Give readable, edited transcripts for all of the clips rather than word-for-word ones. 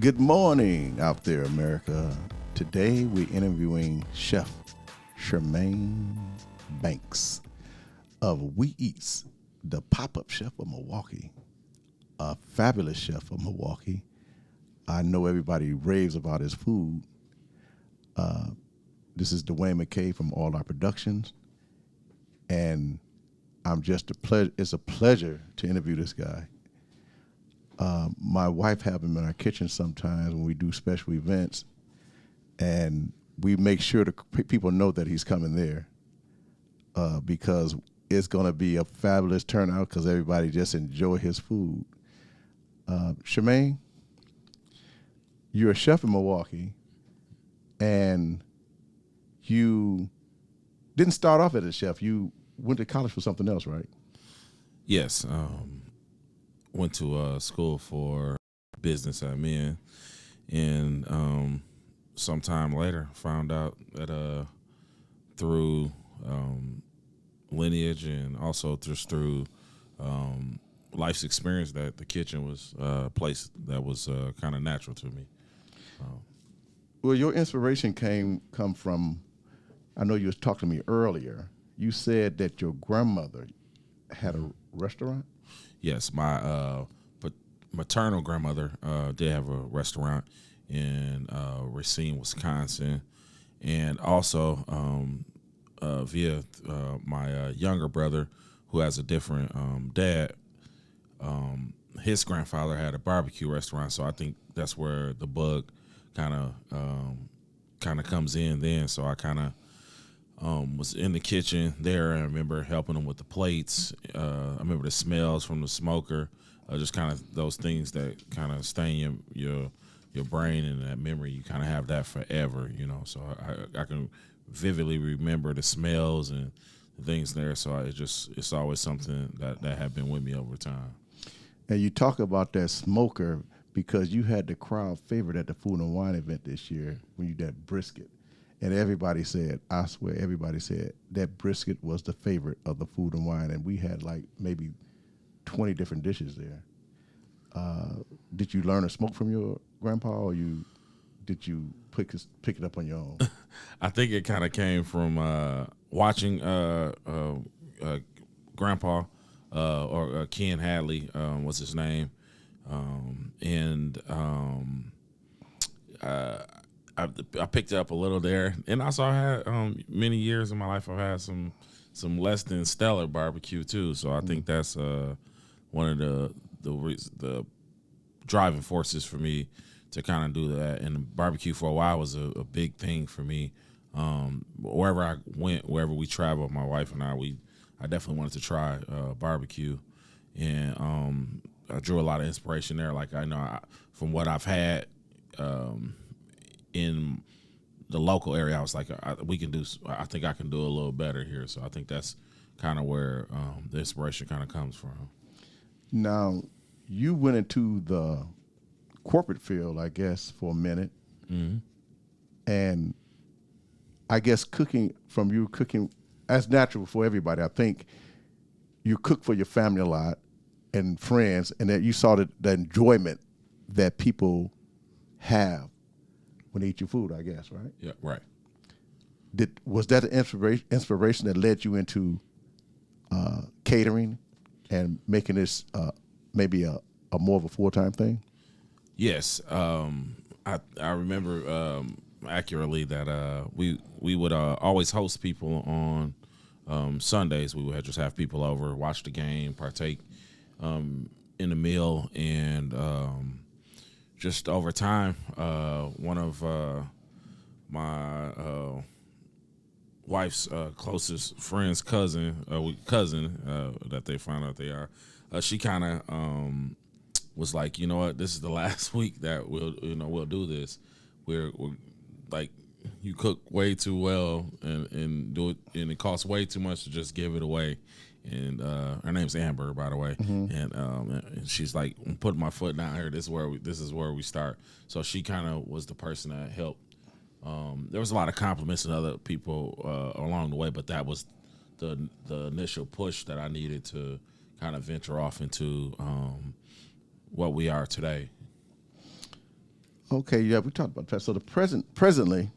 Good morning out there, America. Today we're interviewing Chef Shamaine Banks of We Eats, the pop-up chef of Milwaukee, a fabulous chef of Milwaukee. I know everybody raves about his food. This is Dwayne McKay from All Our Productions, and it's a pleasure to interview this guy. My wife have him in our kitchen sometimes when we do special events, and we make sure the people know that he's coming there because it's going to be a fabulous turnout because everybody just enjoy his food. Shamaine, you're a chef in Milwaukee, and you didn't start off as a chef. You went to college for something else, right? Yes. Went to school for business admin, and sometime later found out that through lineage and also just through life's experience that the kitchen was a place that was kind of natural to me. Well, your inspiration come from, I know you was talking to me earlier. You said that your grandmother had a restaurant? Yes, my maternal grandmother did have a restaurant in Racine, Wisconsin, and also via my younger brother, who has a different dad. His grandfather had a barbecue restaurant, so I think that's where the bug kind of comes in. Then, so I kind of was in the kitchen there. I remember helping them with the plates. I remember the smells from the smoker, just kind of those things that kind of stain your brain and that memory. You kind of have that forever, you know. So I can vividly remember the smells and the things there. So it's always something that have been with me over time. And you talk about that smoker because you had the crowd favorite at the Food and Wine event this year when you did brisket. And everybody said, I swear, everybody said that brisket was the favorite of the Food and Wine, and we had like maybe 20 different dishes there. Did you learn to smoke from your grandpa, or did you pick it up on your own? I think it kind of came from watching grandpa or Ken Hadley was his name, and I picked it up a little there, and also I had many years in my life I've had some less than stellar barbecue too. So I think that's one of the driving forces for me to kind of do that. And barbecue for a while was a big thing for me. Wherever I went, wherever we traveled, my wife and I definitely wanted to try barbecue, and I drew a lot of inspiration there. Like I know from what I've had. In the local area, I was like, I think I can do a little better here. So I think that's kind of where the inspiration kind of comes from. Now, you went into the corporate field, I guess, for a minute. Mm-hmm. And I guess cooking, that's natural for everybody. I think you cook for your family a lot and friends, and that you saw the enjoyment that people have when they eat your food, I guess, right? Yeah, right. Was that an inspiration that led you into catering and making this maybe a more of a full-time thing? Yes, I remember accurately that we would always host people on Sundays. We would just have people over, watch the game, partake in the meal, and just over time, one of my wife's closest friends' cousin that they found out they are, she kind of was like, you know what, this is the last week that we'll do this. We're like, you cook way too well and do it, and it costs way too much to just give it away. And her name's Amber, by the way. Mm-hmm. And she's like, I'm putting my foot down here. This is where we start. So she kind of was the person that helped. There was a lot of compliments and other people along the way, but that was the initial push that I needed to kind of venture off into what we are today. Okay, yeah, we talked about that. So the presently,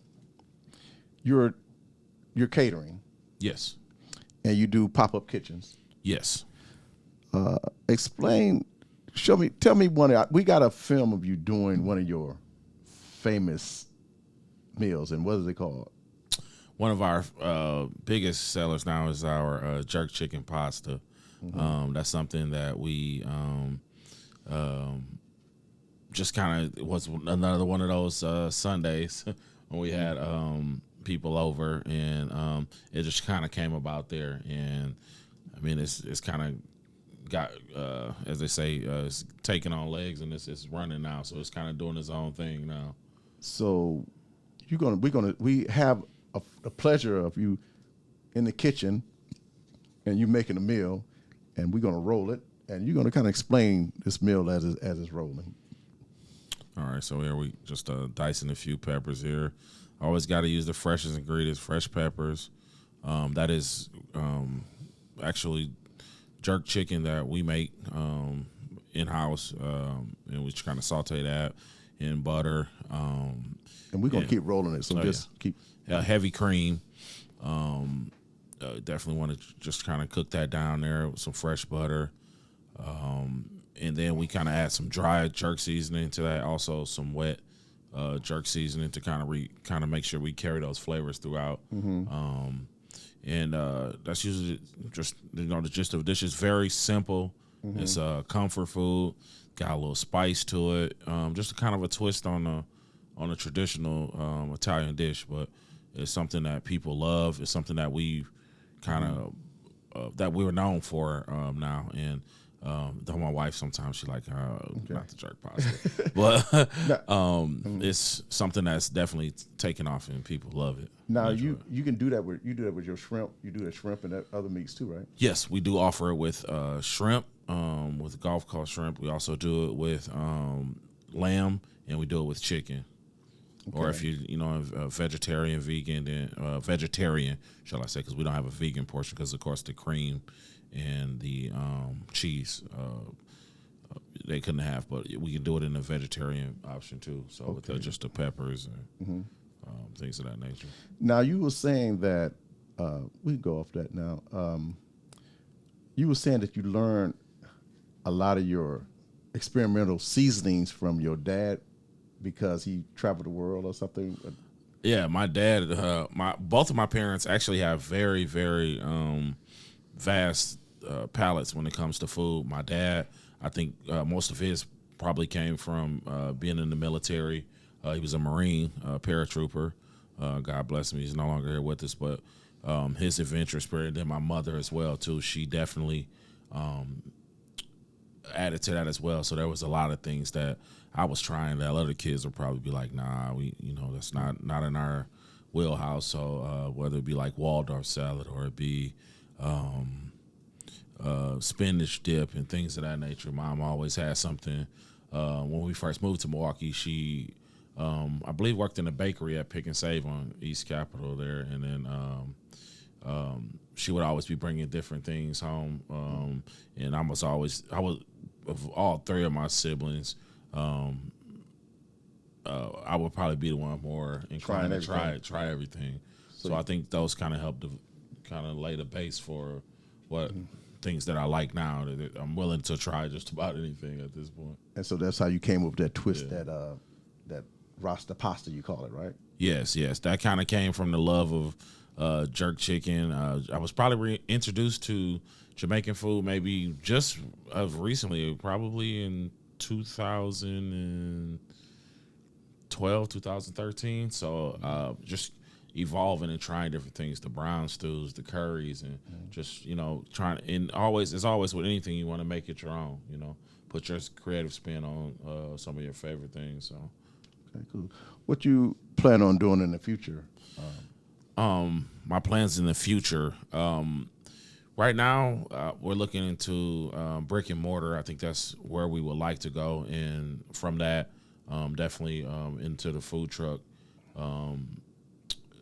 you're catering Yes. and you do pop up kitchens. Yes. Explain, show me, tell me one. We got a film of you doing one of your famous meals, and what is it called? One of our biggest sellers now is our jerk chicken pasta. That's something that we just kind of was another one of those Sundays when we had people over, and it just kind of came about there. And I mean, it's kind of got as they say, it's taking on legs, and it's running now, so it's kind of doing its own thing now. So we have a pleasure of you in the kitchen, and you making a meal, and we're gonna roll it, and you're gonna kind of explain this meal as it's rolling. All right, so here we just dicing a few peppers here. Always got to use the freshest ingredients, fresh peppers. That is actually jerk chicken that we make in house, and we just kind of saute that in butter. And we're gonna keep rolling it, so keep. Heavy cream. Definitely want to just kind of cook that down there with some fresh butter. And then we kind of add some dry jerk seasoning to that, also some wet jerk seasoning to kind of make sure we carry those flavors throughout. And that's usually just the gist of the dish. Is very simple. It's a comfort food, got a little spice to it, just kind of a twist on a traditional Italian dish, but it's something that people love. It's something that we kind of that we were known for now. And though my wife sometimes she like not the jerk pasta, but it's something that's definitely taken off and people love it. Now you can do that with your shrimp. You do that shrimp and that other meats too, right? Yes, we do offer it with shrimp, with Gulf Coast shrimp. We also do it with lamb, and we do it with chicken. Okay. Or if you a vegetarian, vegan, then vegetarian, shall I say? Because we don't have a vegan portion, because of course the cream and the cheese they couldn't have, but we can do it in a vegetarian option too. So with just the peppers and things of that nature. Now you were saying that we can go off that now. You were saying that you learned a lot of your experimental seasonings from your dad because he traveled the world or something. Yeah, my dad, both of my parents actually have very, very vast palates when it comes to food. My dad, I think most of his probably came from being in the military. He was a Marine, paratrooper. God bless him. He's no longer here with us, but his adventure spirit. And then my mother as well too. She definitely added to that as well. So there was a lot of things that I was trying that other kids would probably be like, nah, that's not in our wheelhouse. So whether it be like Waldorf salad or it be spinach dip and things of that nature. Mom always had something. When we first moved to Milwaukee, she, I believe, worked in a bakery at Pick and Save on East Capitol there, and then she would always be bringing different things home. And I was of all three of my siblings, I would probably be the one more inclined to try everything. So I think those kind of helped to kind of lay the base for what things that I like now, that I'm willing to try just about anything at this point. And so that's how you came up with that twist, that Rasta pasta, you call it, right? Yes. That kind of came from the love of jerk chicken. I was probably introduced to Jamaican food maybe just of recently, probably in 2012, 2013. So just evolving and trying different things, the brown stews, the curries, and just trying. And it's always with anything you want to make it your own. Put your creative spin on some of your favorite things. So okay, cool. What you plan on doing in the future? My plans in the future. Right now, we're looking into brick and mortar. I think that's where we would like to go, and from that, definitely into the food truck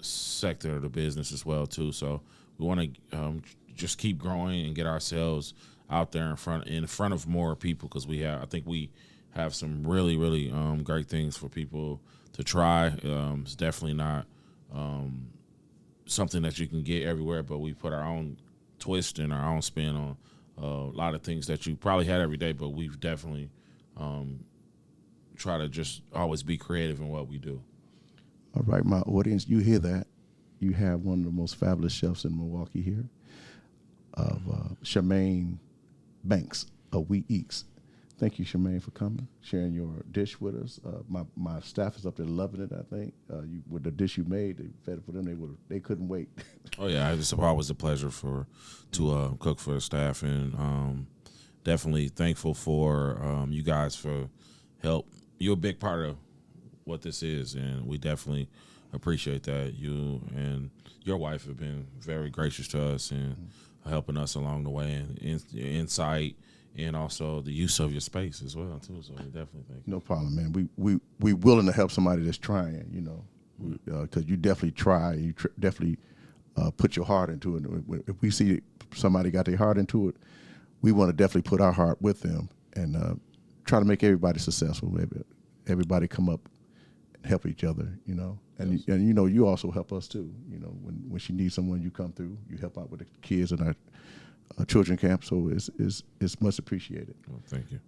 sector of the business as well too. So we want to just keep growing and get ourselves out there in front of more people, because I think we have some really, really great things for people to try. It's definitely not something that you can get everywhere, but we put our own twist and our own spin on a lot of things that you probably had every day, but we've definitely try to just always be creative in what we do. All right, my audience, you hear that? You have one of the most fabulous chefs in Milwaukee here, of Shamaine Banks of We Eats. Thank you, Shamaine, for coming, sharing your dish with us. My staff is up there loving it. I think with the dish you made, they fed it for them. They couldn't wait. Oh yeah, it's always a pleasure to cook for the staff, and definitely thankful for you guys for help. You're a big part of what this is, and we definitely appreciate that. You and your wife have been very gracious to us and helping us along the way, and insight, and also the use of your space as well too. So we definitely thank you. No problem, man. We willing to help somebody that's trying, you know, because you definitely try. You definitely put your heart into it. If we see somebody got their heart into it, we want to definitely put our heart with them and try to make everybody successful. Everybody come up and help each other, you know. And Yes. and you know, you also help us too. You know, when she needs someone, you come through. You help out with the kids in our children camp. So it's much appreciated. Well, thank you.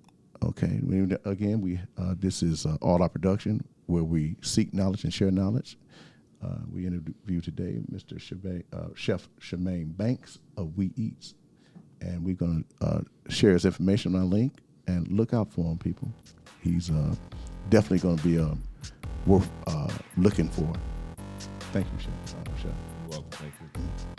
Okay. Again, this is All Our Production, where we seek knowledge and share knowledge. We interview today Mr. Chef Shamaine Banks of We Eats, and we're going to share his information on our link, and look out for him, people. He's definitely going to be worth looking for. Thank you, Chef. You're welcome. Thank you.